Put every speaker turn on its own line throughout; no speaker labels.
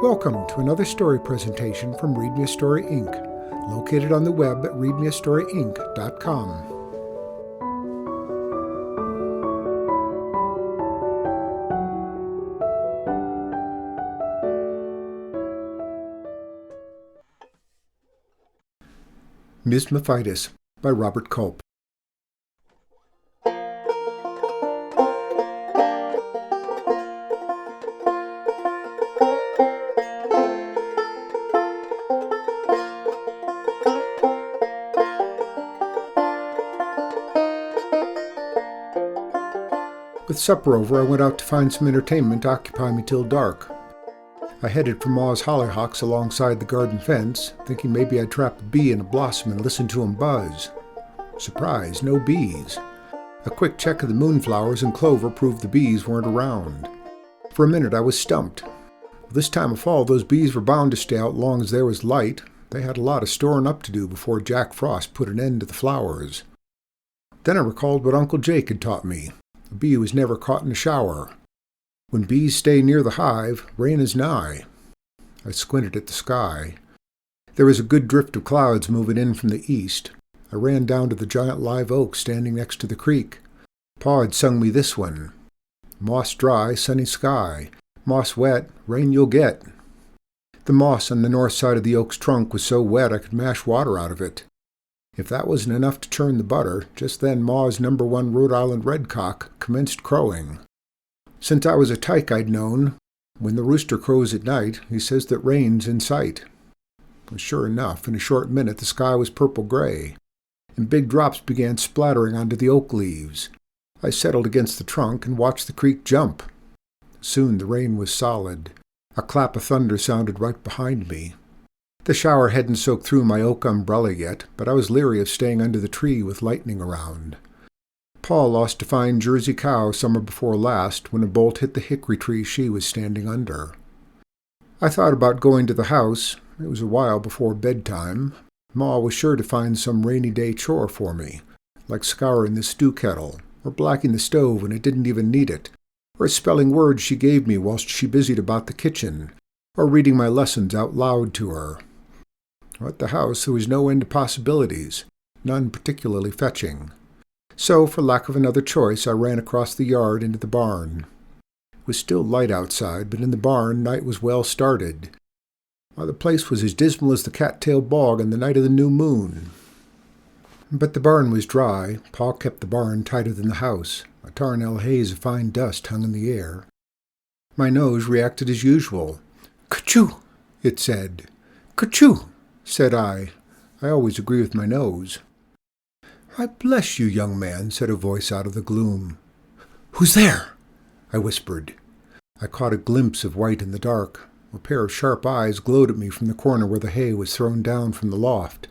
Welcome to another story presentation from Read Me a Story Inc., located on the web at readmeastoryinc.com. Miz Mephitis by Robert Culp. With supper over, I went out to find some entertainment to occupy me till dark. I headed for Ma's hollyhocks alongside the garden fence, thinking maybe I'd trap a bee in a blossom and listen to 'em buzz. Surprise, no bees. A quick check of the moonflowers and clover proved the bees weren't around. For a minute I was stumped. This time of fall, those bees were bound to stay out long as there was light. They had a lot of storing up to do before Jack Frost put an end to the flowers. Then I recalled what Uncle Jake had taught me. A bee was never caught in a shower. When bees stay near the hive, rain is nigh. I squinted at the sky. There was a good drift of clouds moving in from the east. I ran down to the giant live oak standing next to the creek. Pa had sung me this one. Moss dry, sunny sky. Moss wet, rain you'll get. The moss on the north side of the oak's trunk was so wet I could mash water out of it. If that wasn't enough to churn the butter, just then Ma's #1 Rhode Island redcock commenced crowing. Since I was a tyke I'd known, when the rooster crows at night, he says that rain's in sight. And sure enough, in a short minute the sky was purple-gray, and big drops began splattering onto the oak leaves. I settled against the trunk and watched the creek jump. Soon the rain was solid. A clap of thunder sounded right behind me. The shower hadn't soaked through my oak umbrella yet, but I was leery of staying under the tree with lightning around. Pa lost a fine Jersey cow summer before last when a bolt hit the hickory tree she was standing under. I thought about going to the house. It was a while before bedtime. Ma was sure to find some rainy day chore for me, like scouring the stew kettle, or blacking the stove when it didn't even need it, or spelling words she gave me whilst she busied about the kitchen, or reading my lessons out loud to her. At the house there was no end to possibilities, none particularly fetching. So, for lack of another choice, I ran across the yard into the barn. It was still light outside, but in the barn night was well started. The place was as dismal as the cattail bog on the night of the new moon. But the barn was dry. Pa kept the barn tighter than the house. A tarnel haze of fine dust hung in the air. My nose reacted as usual. "Ka-choo!" it said. "Ka-choo!" said I. I always agree with my nose. "Why, bless you, young man," said a voice out of the gloom. "Who's there?" I whispered. I caught a glimpse of white in the dark. A pair of sharp eyes glowed at me from the corner where the hay was thrown down from the loft.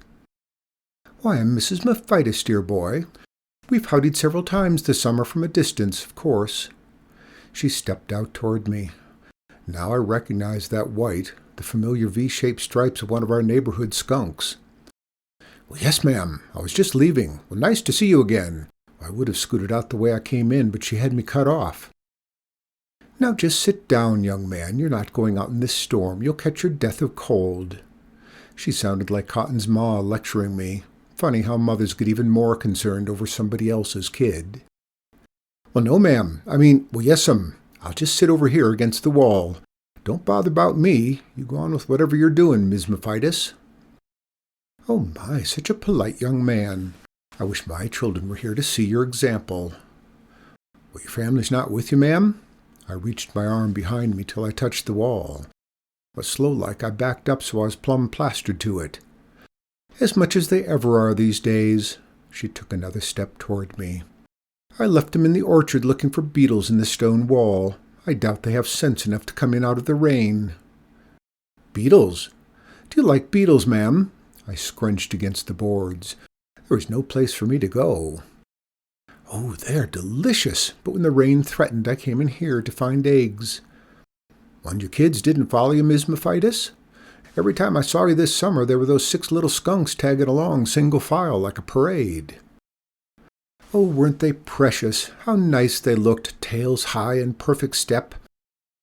"Why, I'm Mrs. Mephitis, dear boy. We've howdied several times this summer from a distance, of course." She stepped out toward me. Now I recognized that white, the familiar V-shaped stripes of one of our neighborhood skunks. "Well, yes, ma'am. I was just leaving. Well, nice to see you again." I would have scooted out the way I came in, but she had me cut off. "Now just sit down, young man. You're not going out in this storm. You'll catch your death of cold." She sounded like Cotton's ma lecturing me. Funny how mothers get even more concerned over somebody else's kid. "Well, no, ma'am. Well, yes'm. I'll just sit over here against the wall. Don't bother about me. You go on with whatever you're doing, Miz Mephitis." "Oh my, such a polite young man. I wish my children were here to see your example." "Well, your family's not with you, ma'am?" I reached my arm behind me till I touched the wall. But slow-like I backed up so I was plumb plastered to it. "As much as they ever are these days." She took another step toward me. "I left them in the orchard looking for beetles in the stone wall. I doubt they have sense enough to come in out of the rain." "Beetles? Do you like beetles, ma'am?" I scrunched against the boards. There was no place for me to go. "Oh, they're delicious, but when the rain threatened I came in here to find eggs." "And your kids didn't follow you, Miz Mephitis? Every time I saw you this summer there were those 6 little skunks tagging along single file like a parade." Oh, weren't they precious? How nice they looked, tails high in perfect step.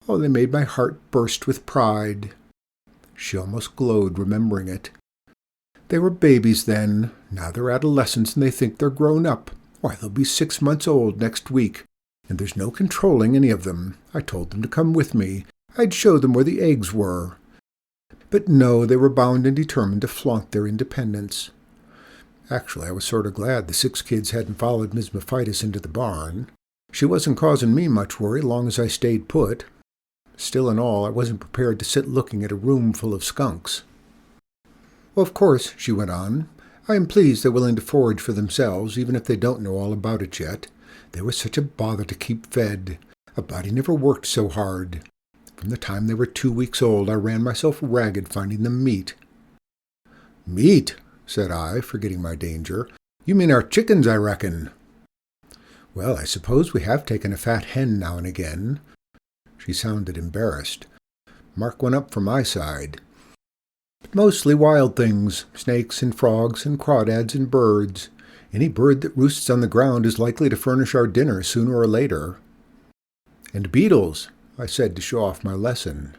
Oh, they made my heart burst with pride. She almost glowed, remembering it. They were babies then. Now they're adolescents and they think they're grown up. Why, they'll be 6 months old next week, and there's no controlling any of them. I told them to come with me. I'd show them where the eggs were. But no, they were bound and determined to flaunt their independence. Actually, I was sort of glad the 6 kids hadn't followed Miz Mephitis into the barn. She wasn't causing me much worry, long as I stayed put. Still and all, I wasn't prepared to sit looking at a room full of skunks. Well, of course, she went on, I am pleased they're willing to forage for themselves, even if they don't know all about it yet. They were such a bother to keep fed. A body never worked so hard. From the time they were 2 weeks old, I ran myself ragged finding them meat. Meat? Said I, forgetting my danger. You mean our chickens, I reckon. Well, I suppose we have taken a fat hen now and again. She sounded embarrassed. Mark went up from my side. But mostly wild things, snakes and frogs and crawdads and birds. Any bird that roosts on the ground is likely to furnish our dinner sooner or later. And beetles, I said to show off my lesson.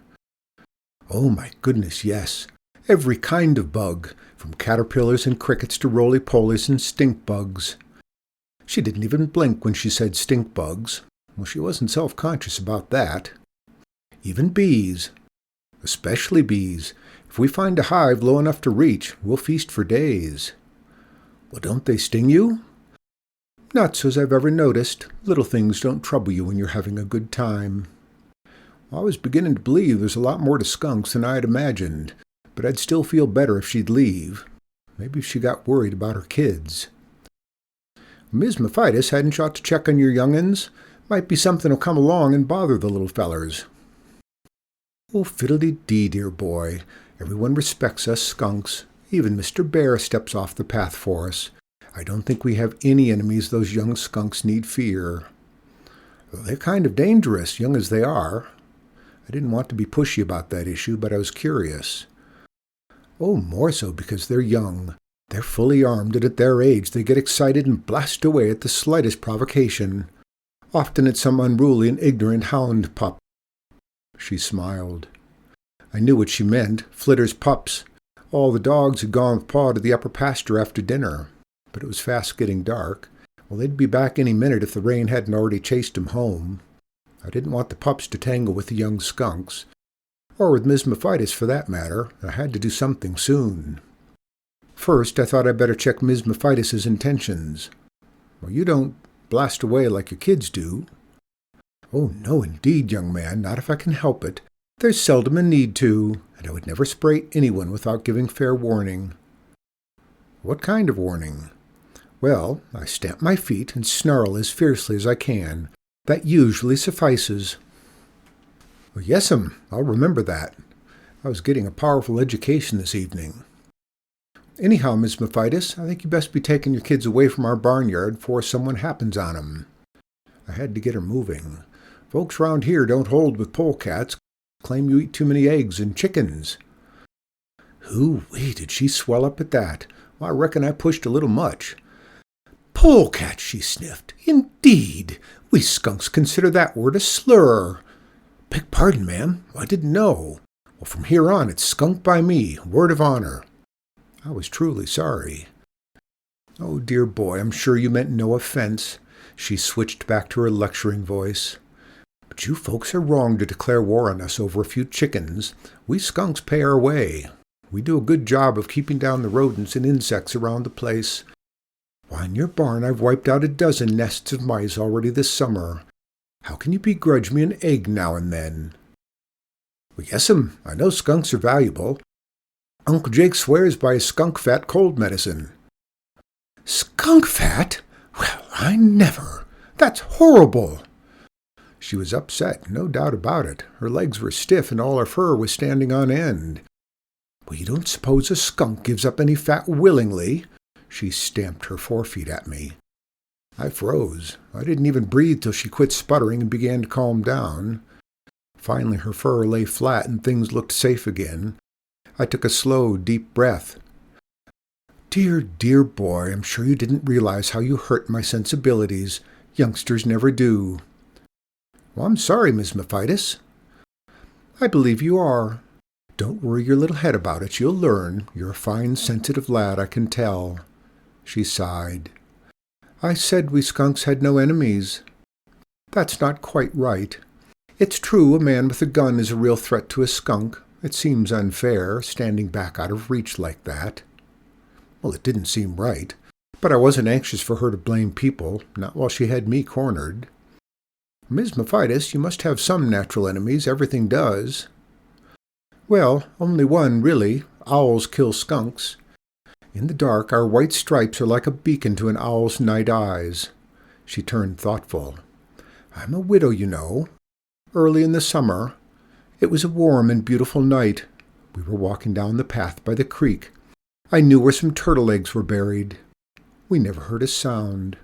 Oh, my goodness, yes. Every kind of bug, from caterpillars and crickets to roly-polies and stink bugs. She didn't even blink when she said stink bugs. Well, she wasn't self-conscious about that. Even bees. Especially bees. If we find a hive low enough to reach, we'll feast for days. Well, don't they sting you? Not so's I've ever noticed. Little things don't trouble you when you're having a good time. I was beginning to believe there's a lot more to skunks than I had imagined, but I'd still feel better if she'd leave. Maybe she got worried about her kids. Miz Mephitis, hadn't you ought to check on your young'uns? Might be something'll come along and bother the little fellers. Oh, fiddle-dee-dee, dear boy. Everyone respects us skunks. Even Mr. Bear steps off the path for us. I don't think we have any enemies those young skunks need fear. They're kind of dangerous, young as they are. I didn't want to be pushy about that issue, but I was curious. Oh, more so because they're young. They're fully armed, and at their age they get excited and blast away at the slightest provocation. Often it's some unruly and ignorant hound pup. She smiled. I knew what she meant, Flitter's pups. All the dogs had gone with Pa to the upper pasture after dinner, but it was fast getting dark. Well, they'd be back any minute if the rain hadn't already chased 'em home. I didn't want the pups to tangle with the young skunks, or with Miz Mephitis for that matter. I had to do something soon. First, I thought I'd better check Miz Mephitis's intentions. Well, you don't blast away like your kids do. Oh, no, indeed, young man, not if I can help it. There's seldom a need to, and I would never spray anyone without giving fair warning. What kind of warning? Well, I stamp my feet and snarl as fiercely as I can. That usually suffices. Well, yes'm, I'll remember that. I was getting a powerful education this evening. Anyhow, Miz Mephitis, I think you best be taking your kids away from our barnyard before someone happens on 'em. I had to get her moving. Folks round here don't hold with polecats. Claim you eat too many eggs and chickens. Hoo-wee, did she swell up at that? Well, I reckon I pushed a little much. Polecat, she sniffed. Indeed, we skunks consider that word a slur. Beg pardon, ma'am. I didn't know. Well, from here on, it's skunk by me, word of honor. I was truly sorry. Oh, dear boy, I'm sure you meant no offense. She switched back to her lecturing voice. But you folks are wrong to declare war on us over a few chickens. We skunks pay our way. We do a good job of keeping down the rodents and insects around the place. Why, in your barn I've wiped out a dozen nests of mice already this summer. How can you begrudge me an egg now and then? Well, yes'm, I know skunks are valuable. Uncle Jake swears by his skunk fat cold medicine. Skunk fat? Well, I never. That's horrible. She was upset, no doubt about it. Her legs were stiff and all her fur was standing on end. Well, you don't suppose a skunk gives up any fat willingly? She stamped her forefeet at me. I froze. I didn't even breathe till she quit sputtering and began to calm down. Finally her fur lay flat and things looked safe again. I took a slow, deep breath. Dear, dear boy, I'm sure you didn't realize how you hurt my sensibilities. Youngsters never do. Well, I'm sorry, Miz Mephitis. I believe you are. Don't worry your little head about it. You'll learn. You're a fine, sensitive lad, I can tell. She sighed. I said we skunks had no enemies. That's not quite right. It's true a man with a gun is a real threat to a skunk. It seems unfair, standing back out of reach like that. Well, it didn't seem right, but I wasn't anxious for her to blame people, not while she had me cornered. Miz Mephitis, you must have some natural enemies. Everything does. Well, only one, really. Owls kill skunks. In the dark, our white stripes are like a beacon to an owl's night eyes. She turned thoughtful. I'm a widow, you know. Early in the summer. It was a warm and beautiful night. We were walking down the path by the creek. I knew where some turtle eggs were buried. We never heard a sound.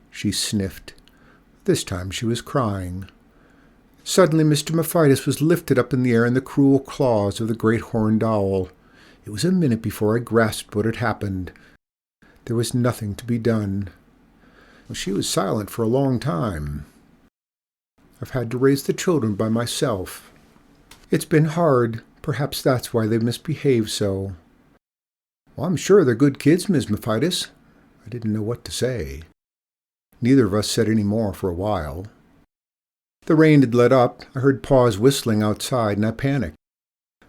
She sniffed. This time she was crying. Suddenly Mr. Mephitis was lifted up in the air in the cruel claws of the great horned owl. It was a minute before I grasped what had happened. There was nothing to be done. She was silent for a long time. I've had to raise the children by myself. It's been hard. Perhaps that's why they misbehave so. Well, I'm sure they're good kids, Miz Mephitis. I didn't know what to say. Neither of us said any more for a while. The rain had let up. I heard Paws whistling outside, and I panicked.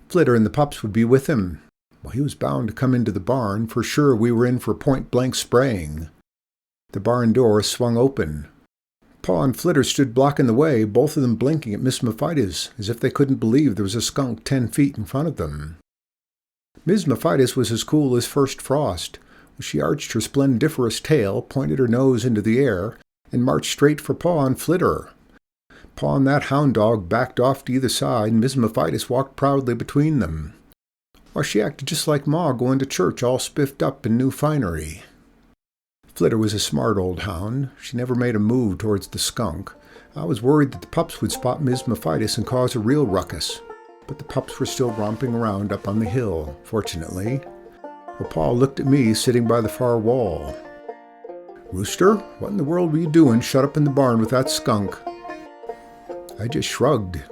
Flitter and the pups would be with him. Well, he was bound to come into the barn. For sure we were in for point-blank spraying. The barn door swung open. Paw and Flitter stood blocking the way, both of them blinking at Miss Mephitis, as if they couldn't believe there was a skunk 10 feet in front of them. Miz Mephitis was as cool as first frost. She arched her splendiferous tail, pointed her nose into the air, and marched straight for Paw and Flitter. Paw and that hound dog backed off to either side, and Miz Mephitis walked proudly between them. Why, she acted just like Ma going to church all spiffed up in new finery. Flitter was a smart old hound. She never made a move towards the skunk. I was worried that the pups would spot Miz Mephitis and cause a real ruckus. But the pups were still romping around up on the hill, fortunately. Well, Paw looked at me sitting by the far wall. Rooster, what in the world were you doing shut up in the barn with that skunk? I just shrugged.